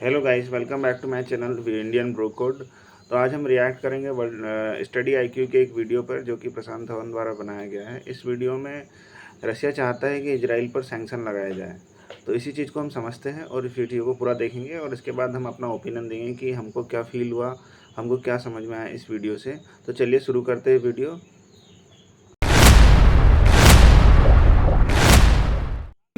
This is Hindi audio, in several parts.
Hello guys, welcome back to my channel Indian Bro Code. तो आज हम रिएक्ट करेंगे वर्ल्ड स्टडी आईक्यू के एक वीडियो पर जो कि प्रशांत धवन द्वारा बनाया गया है। इस वीडियो में रशिया चाहता है कि इजराइल पर सैंक्शन लगाया जाए। तो इसी चीज़ को हम समझते हैं और इस वीडियो को पूरा देखेंगे और इसके बाद हम अपना ओपिनियन देंगे कि हमको क्या फील हुआ, हमको क्या समझ में आया इस वीडियो से। तो चलिए शुरू करते हैं वीडियो।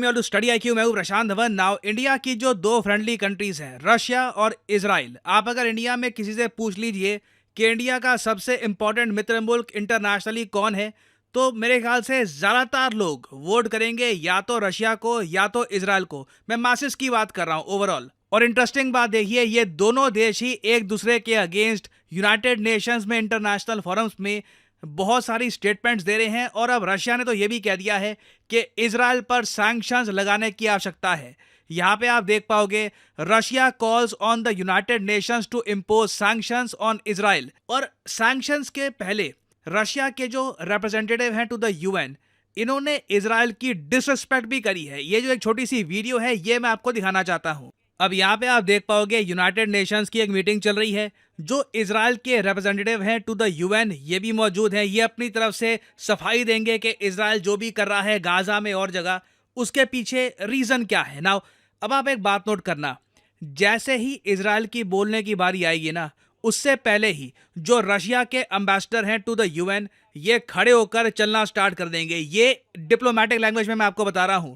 To study IQ. मैं हूं प्रशांत धवन। नाउ इंडिया की जो दो फ्रेंडली कंट्रीज हैं, रशिया और इजराइल, आप अगर इंडिया में किसी से पूछ लीजिए कि इंडिया का सबसे इंपॉर्टेंट मित्र मुल्क इंटरनेशनली कौन है, तो मेरे ख्याल से ज़्यादातर लोग वोट करेंगे या तो रशिया को या तो इजराइल को। मैं मासिस की बात कर रहा हूं ओवरऑल। और इंटरेस्टिंग बात देखिए, ये दोनों देश ही एक दूसरे के अगेंस्ट यूनाइटेड नेशंस में, इंटरनेशनल फोरम्स में बहुत सारी स्टेटमेंट्स दे रहे हैं। और अब रशिया ने तो ये भी कह दिया है कि इजराइल पर सैंक्शंस लगाने की आवश्यकता है। यहाँ पे आप देख पाओगे, Russia calls on the United Nations to impose sanctions on Israel. और सैंक्शंस के पहले रशिया के जो रिप्रेजेंटेटिव हैं टू द यूएन, इन्होंने इजराइल की डिसरिस्पेक्ट भी करी है। ये जो एक छोटी सी वीडियो है, ये मैं आपको दिखाना चाहता हूँ। अब यहाँ पे आप देख पाओगे, यूनाइटेड नेशंस की एक मीटिंग चल रही है। जो इजराइल के रिप्रेजेंटेटिव हैं टू द यूएन, ये भी मौजूद हैं। ये अपनी तरफ से सफाई देंगे कि इजराइल जो भी कर रहा है गाजा में और जगह, उसके पीछे रीजन क्या है। नाउ अब आप एक बात नोट करना, जैसे ही इजराइल की बोलने की बारी आएगी ना, उससे पहले ही जो रशिया के एम्बेसडर हैं टू द यूएन, ये खड़े होकर चलना स्टार्ट कर देंगे। ये डिप्लोमेटिक लैंग्वेज में मैं आपको बता रहा हूं,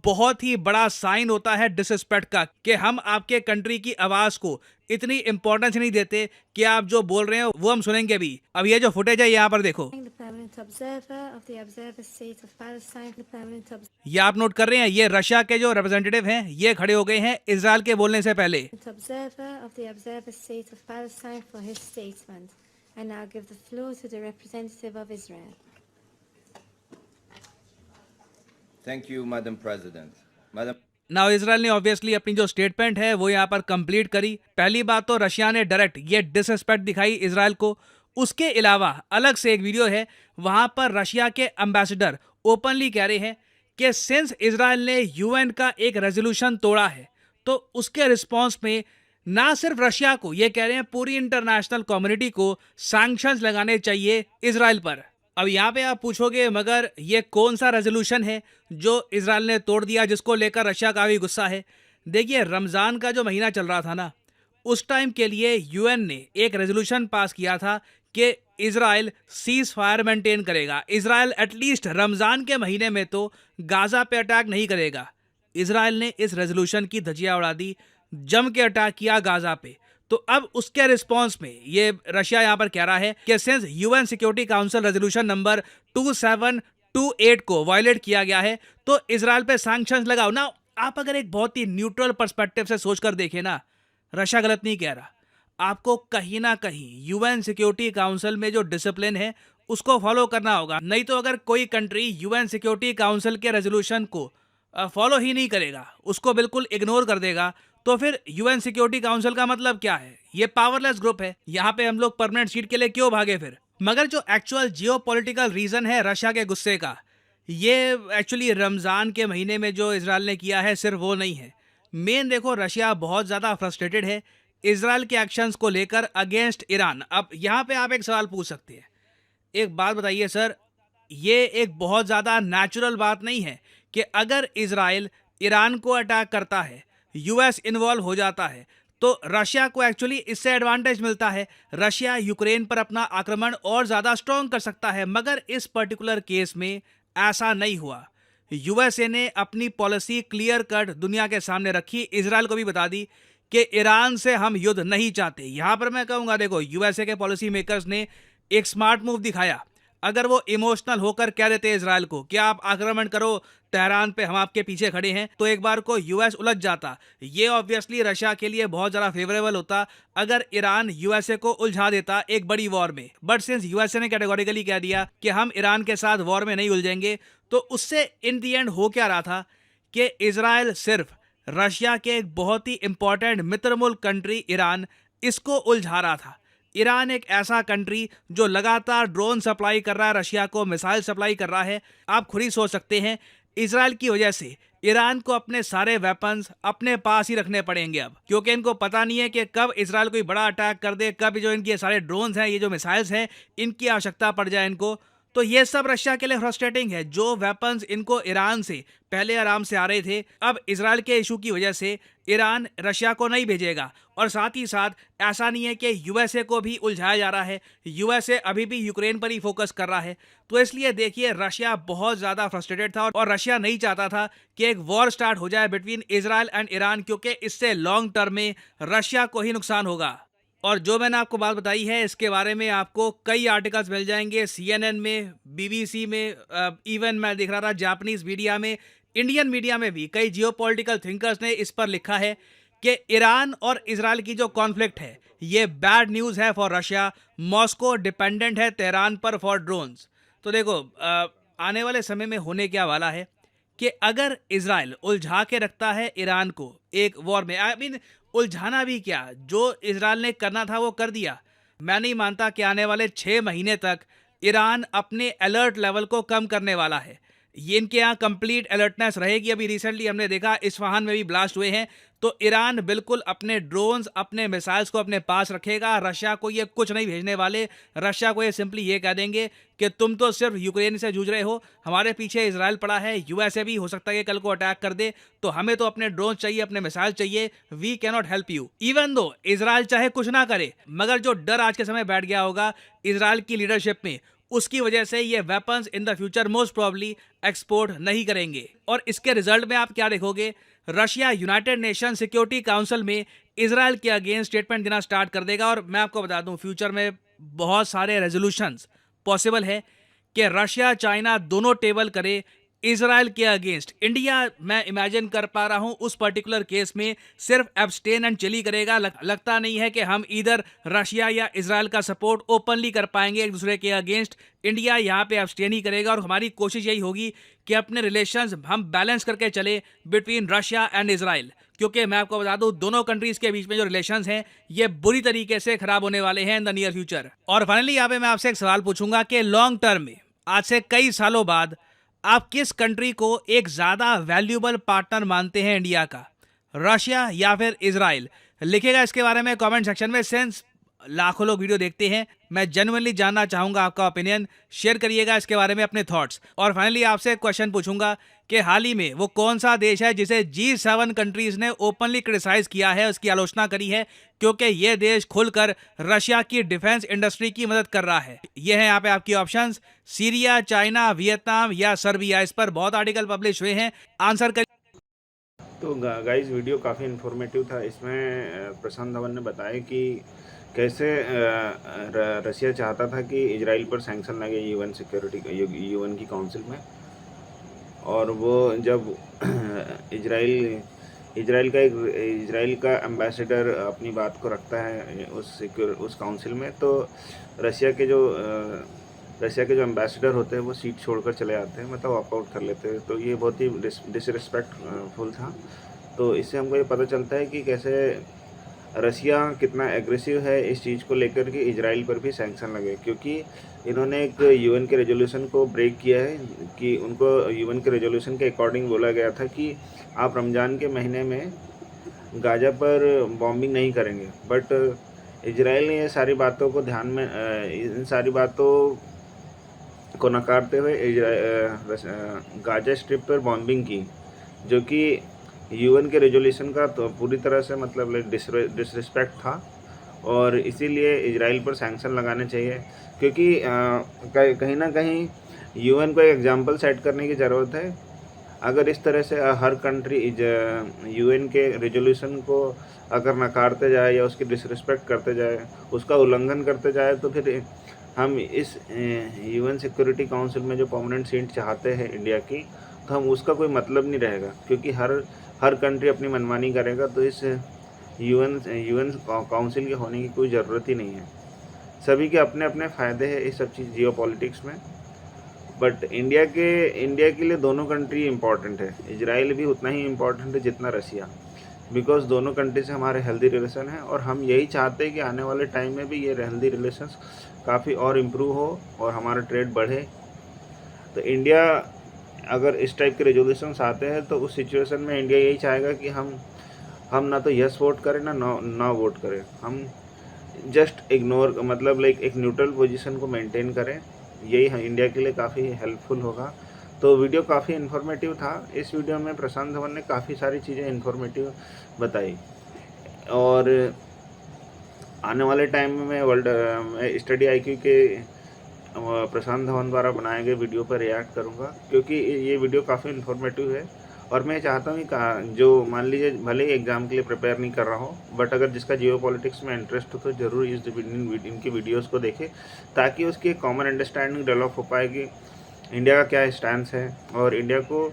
बहुत ही बड़ा साइन होता है डिसरिस्पेक्ट का, कि हम आपके कंट्री की आवाज को इतनी इंपॉर्टेंस नहीं देते कि आप जो बोल रहे हो वो हम सुनेंगे भी। अब ये जो फुटेज है, यहाँ पर देखो, ये आप नोट कर रहे हैं, ये रशिया के जो रिप्रेजेंटेटिव हैं, ये खड़े हो गए हैं इजराइल के बोलने से पहले। Thank you, Madam President. Madam now Israel ने ऑब्वियसली अपनी जो स्टेटमेंट है वो यहाँ पर कंप्लीट करी। पहली बात तो रशिया ने डायरेक्ट ये डिसरिस्पेक्ट दिखाई इजराइल को। उसके अलावा अलग से एक वीडियो है, वहां पर रशिया के एम्बेसडर ओपनली कह रहे हैं कि सिंस इजराइल ने यूएन का एक रेजोल्यूशन तोड़ा है, तो उसके रिस्पॉन्स में ना सिर्फ रशिया को, ये कह रहे हैं पूरी इंटरनेशनल कम्युनिटी को सैंक्शंस लगाने चाहिए इजराइल पर। अब यहाँ पे आप पूछोगे, मगर ये कौन सा रेजोल्यूशन है जो इजराइल ने तोड़ दिया, जिसको लेकर रशिया का भी गुस्सा है। देखिए, रमज़ान का जो महीना चल रहा था ना, उस टाइम के लिए यूएन ने एक रेजोल्यूशन पास किया था कि इजराइल सीज फायर मेंटेन करेगा। इजराइल एटलीस्ट रमज़ान के महीने में तो गाजा पे अटैक नहीं करेगा। इजराइल ने इस रेजोल्यूशन की धज्जियां उड़ा दी, जम के अटैक किया गाजा पे। तो अब उसके रिस्पांस में ये रशिया यहां पर कह रहा है कि since UN security council resolution number 2728 को वायलेट किया गया है, तो इजराइल पे सैंक्शंस लगाओ ना। आप अगर एक बहुत ही न्यूट्रल पर्सपेक्टिव से सोचकर देखें ना, रशिया गलत नहीं कह रहा। आपको कहीं ना कहीं यूएन सिक्योरिटी काउंसिल में जो डिसिप्लिन है उसको फॉलो करना होगा। नहीं तो अगर कोई कंट्री यूएन सिक्योरिटी काउंसिल के रेजोल्यूशन को फॉलो ही नहीं करेगा, उसको बिल्कुल इग्नोर कर देगा, तो फिर यूएन सिक्योरिटी काउंसिल का मतलब क्या है? ये पावरलेस ग्रुप है। यहाँ पे हम लोग परमानेंट सीट के लिए क्यों भागे फिर? मगर जो एक्चुअल जियोपॉलिटिकल रीजन है रशिया के गुस्से का, ये एक्चुअली रमजान के महीने में जो इजराइल ने किया है, सिर्फ वो नहीं है। मेन देखो, रशिया बहुत ज्यादा फ्रस्ट्रेटेड है इजराइल के एक्शंस को लेकर अगेंस्ट ईरान। अब यहाँ पे आप एक सवाल पूछ सकते हैं, एक बात बताइए सर, ये एक बहुत ज़्यादा नेचुरल बात नहीं है कि अगर इजराइल ईरान को अटैक करता है, यूएस इन्वॉल्व हो जाता है, तो रशिया को एक्चुअली इससे एडवांटेज मिलता है। रशिया यूक्रेन पर अपना आक्रमण और ज़्यादा स्ट्रॉन्ग कर सकता है। मगर इस पर्टिकुलर केस में ऐसा नहीं हुआ। यूएसए ने अपनी पॉलिसी क्लियर कट दुनिया के सामने रखी, इजराइल को भी बता दी कि ईरान से हम युद्ध नहीं चाहते। यहां पर मैं कहूंगा, देखो, यूएसए के पॉलिसी मेकर्स ने एक स्मार्ट मूव दिखाया। अगर वो इमोशनल होकर कह देते इजराइल को कि आप आक्रमण करो तेहरान पे, हम आपके पीछे खड़े हैं, तो एक बार को यूएस उलझ जाता। ये ऑब्वियसली रशिया के लिए बहुत ज़्यादा फेवरेबल होता अगर ईरान यूएसए को उलझा देता एक बड़ी वॉर में। बट सिंस यूएसए ने कैटेगोरिकली कह दिया कि हम ईरान के साथ वॉर में नहीं उलझेंगे, तो उससे इन दी एंड हो क्या रहा था कि इजराइल सिर्फ रशिया के एक बहुत ही इंपॉर्टेंट मित्र मुल्क कंट्री ईरान, इसको उलझा रहा था। ईरान एक ऐसा कंट्री जो लगातार ड्रोन सप्लाई कर रहा है रशिया को, मिसाइल सप्लाई कर रहा है। आप खुद ही सोच सकते हैं, इजराइल की वजह से ईरान को अपने सारे वेपन्स अपने पास ही रखने पड़ेंगे अब, क्योंकि इनको पता नहीं है कि कब इजराइल कोई बड़ा अटैक कर दे, कब जो इनके सारे ड्रोन्स हैं, ये जो मिसाइल्स हैं, इनकी आवश्यकता पड़ जाए इनको। तो ये सब रशिया के लिए फ्रस्ट्रेटिंग है। जो वेपन्स इनको ईरान से पहले आराम से आ रहे थे, अब इजराइल के इशू की वजह से ईरान रशिया को नहीं भेजेगा। और साथ ही साथ ऐसा नहीं है कि यूएसए को भी उलझाया जा रहा है, यूएसए अभी भी यूक्रेन पर ही फोकस कर रहा है। तो इसलिए देखिए, रशिया बहुत ज़्यादा फ्रस्ट्रेटेड था और रशिया नहीं चाहता था कि एक वॉर स्टार्ट हो जाए बिटवीन इजराइल एंड ईरान, क्योंकि इससे लॉन्ग टर्म में रशिया को ही नुकसान होगा। और जो मैंने आपको बात बताई है, इसके बारे में आपको कई आर्टिकल्स मिल जाएंगे CNN में, BBC में, इवन मैं देख रहा था जापानीज मीडिया में, इंडियन मीडिया में भी कई जियोपॉलिटिकल थिंकर्स ने इस पर लिखा है कि ईरान और इजराइल की जो कॉन्फ्लिक्ट है, ये बैड न्यूज़ है फॉर रशिया। मॉस्को डिपेंडेंट है तेहरान पर फॉर ड्रोन्स। तो देखो, आने वाले समय में होने क्या वाला है कि अगर इजराइल उलझा के रखता है ईरान को एक वॉर में, आई मीन उलझाना भी क्या, जो इजराइल ने करना था वो कर दिया। मैं नहीं मानता कि आने वाले 6 महीने तक ईरान अपने अलर्ट लेवल को कम करने वाला है। ये इनके यहाँ कंप्लीट अलर्टनेस रहेगी। अभी रिसेंटली हमने देखा इस्फहान में भी ब्लास्ट हुए हैं। तो ईरान बिल्कुल अपने ड्रोन्स, अपने मिसाइल्स को अपने पास रखेगा। रशिया को ये कुछ नहीं भेजने वाले। रशिया को ये सिंपली ये कह देंगे कि तुम तो सिर्फ यूक्रेन से जूझ रहे हो, हमारे पीछे इजराइल पड़ा है, यूएसए भी हो सकता है कि कल को अटैक कर दे, तो हमें तो अपने ड्रोन चाहिए, अपने मिसाइल चाहिए, we can not help you. Even though Israel चाहे कुछ ना करे, मगर जो डर आज के समय बैठ गया होगा इजराइल की लीडरशिप में, उसकी वजह से ये weapons in the future most probably export नहीं करेंगे। और इसके रिजल्ट में आप क्या देखोगे, Russia United nation security council में इजराइल के अगेंस्ट स्टेटमेंट देना स्टार्ट कर देगा। और मैं आपको बता दूं, फ्यूचर में बहुत सारे रेजोल्यूशंस पॉसिबल है कि रशिया चाइना दोनों टेबल करे इजराइल के अगेंस्ट। इंडिया, मैं इमेजिन कर पा रहा हूं, उस पर्टिकुलर केस में सिर्फ एब्सटेन एंड चिली करेगा। लगता नहीं है कि हम इधर रशिया या इजराइल का सपोर्ट ओपनली कर पाएंगे एक दूसरे के अगेंस्ट। इंडिया यहाँ पे एब्सटेन ही करेगा और हमारी कोशिश यही होगी कि अपने रिलेशंस हम बैलेंस करके चले बिटवीन रशिया एंड इजराइल, क्योंकि मैं आपको बता दूं दोनों कंट्रीज के बीच में जो रिलेशंस हैं ये बुरी तरीके से खराब होने वाले हैं इन द नियर फ्यूचर। और फाइनली यहाँ पे मैं आपसे एक सवाल पूछूंगा कि लॉन्ग टर्म में, आज से कई सालों बाद, आप किस कंट्री को एक ज़्यादा वैल्यूबल पार्टनर मानते हैं इंडिया का, रशिया या फिर इजराइल? लिखेगा इसके बारे में कमेंट सेक्शन में। सेंस लाखों लोग वीडियो देखते हैं, मैं जेन्युइनली जानना चाहूँगा आपका ओपिनियन। शेयर करिएगा इसके बारे में अपने थॉट्स। और फाइनली आपसे एक क्वेश्चन पूछूंगा कि हाल ही में वो कौन सा देश है जिसे G7 कंट्रीज ने ओपनली क्रिटिसाइज किया है, उसकी आलोचना करी है, क्योंकि ये देश खुलकर रशिया की डिफेंस इंडस्ट्री की मदद कर रहा है। ये है यहाँ पे आपकी ऑप्शंस, सीरिया, चाइना, वियतनाम या सर्बिया। इस पर बहुत आर्टिकल पब्लिश हुए हैं, आंसर करिए। तो गाइस, वीडियो काफ़ी इन्फॉर्मेटिव था। इसमें प्रशांत धवन ने बताया कि कैसे रशिया चाहता था कि इजराइल पर सैंक्शन लगे यूएन की काउंसिल में। और वो जब इजराइल का एम्बेसडर अपनी बात को रखता है उस काउंसिल में, तो रशिया के जो एम्बेसडर होते हैं वो सीट छोड़कर चले आते हैं, मतलब वॉक आउट कर लेते हैं। तो ये बहुत ही डिसरिस्पेक्टफुल था। तो इससे हमको ये पता चलता है कि कैसे रशिया कितना एग्रेसिव है इस चीज़ को लेकर कि इजराइल पर भी सैंक्शन लगे, क्योंकि इन्होंने एक यूएन के रेजोल्यूशन को ब्रेक किया है कि उनको यूएन के रेजोल्यूशन के अकॉर्डिंग बोला गया था कि आप रमज़ान के महीने में गाज़ा पर बॉम्बिंग नहीं करेंगे। बट इजराइल ने ये सारी बातों को इन सारी बातों को नकारते हुए गाज़ा स्ट्रिप पर बॉम्बिंग की, जो कि यूएन के रेजोल्यूशन का तो पूरी तरह से मतलब डिसरिस्पेक्ट था। और इसीलिए इजराइल पर सैंक्शन लगाने चाहिए, क्योंकि कहीं ना कहीं यूएन को एक एग्जांपल सेट करने की ज़रूरत है। अगर इस तरह से हर कंट्री यूएन के रेजोल्यूशन को अगर नकारते जाए या उसकी डिसरिस्पेक्ट करते जाए, उसका उल्लंघन करते जाए, तो फिर हम इस यूएन सिक्योरिटी काउंसिल में जो परमानेंट सीट चाहते हैं इंडिया की, तो हम उसका कोई मतलब नहीं रहेगा, क्योंकि हर कंट्री अपनी मनमानी करेगा। तो इस यूएन काउंसिल के होने की कोई ज़रूरत ही नहीं है। सभी के अपने अपने फ़ायदे हैं इस सब चीज़ जियोपॉलिटिक्स में। बट इंडिया के लिए दोनों कंट्री इम्पॉर्टेंट है। इजराइल भी उतना ही इम्पॉर्टेंट है जितना रशिया, बिकॉज दोनों कंट्री से हमारे हेल्दी रिलेशन है। और हम यही चाहते हैं कि आने वाले टाइम में भी ये हेल्दी रिलेशंस काफ़ी और इम्प्रूव हो और हमारा ट्रेड बढ़े। तो अगर इस टाइप के रेजोल्यूशंस आते हैं तो उस सिचुएशन में इंडिया यही चाहेगा कि हम ना तो यस वोट करें ना नो वोट करें, हम जस्ट इग्नोर, मतलब लाइक एक न्यूट्रल पोजीशन को मेंटेन करें। यही इंडिया के लिए काफ़ी हेल्पफुल होगा। तो वीडियो काफ़ी इन्फॉर्मेटिव था। इस वीडियो में प्रशांत धवन ने काफ़ी सारी चीज़ें इन्फॉर्मेटिव बताई और आने वाले टाइम में वर्ल्ड स्टडी IQ के प्रशांत धवन द्वारा बनाए गए वीडियो पर रिएक्ट करूंगा, क्योंकि ये वीडियो काफ़ी इन्फॉर्मेटिव है और मैं चाहता हूँ कि जो मान लीजिए भले ही एग्ज़ाम के लिए प्रिपेयर नहीं कर रहा हो, बट अगर जिसका जियो पॉलिटिक्स में इंटरेस्ट हो तो ज़रूर इनकी वीडियोज़ को देखे, ताकि उसकी एक कॉमन अंडरस्टैंडिंग डेवलप हो पाए कि इंडिया का क्या स्टैंस है और इंडिया को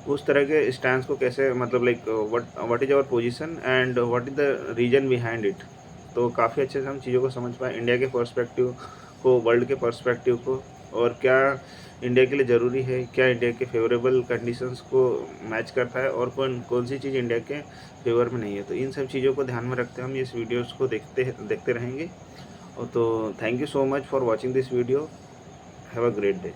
उस तरह के स्टैंस को कैसे, मतलब like what is our position and what is the reason behind it. तो काफ़ी अच्छे से हम चीज़ों को समझ पाए, इंडिया के पर्सपेक्टिव को, वर्ल्ड के पर्सपेक्टिव को, और क्या इंडिया के लिए ज़रूरी है, क्या इंडिया के फेवरेबल कंडीशंस को मैच करता है और कौन सी चीज़ इंडिया के फेवर में नहीं है। तो इन सब चीज़ों को ध्यान में रखते हम इस वीडियोज़ को देखते रहेंगे। और तो thank you so much for watching this video. Have a great day.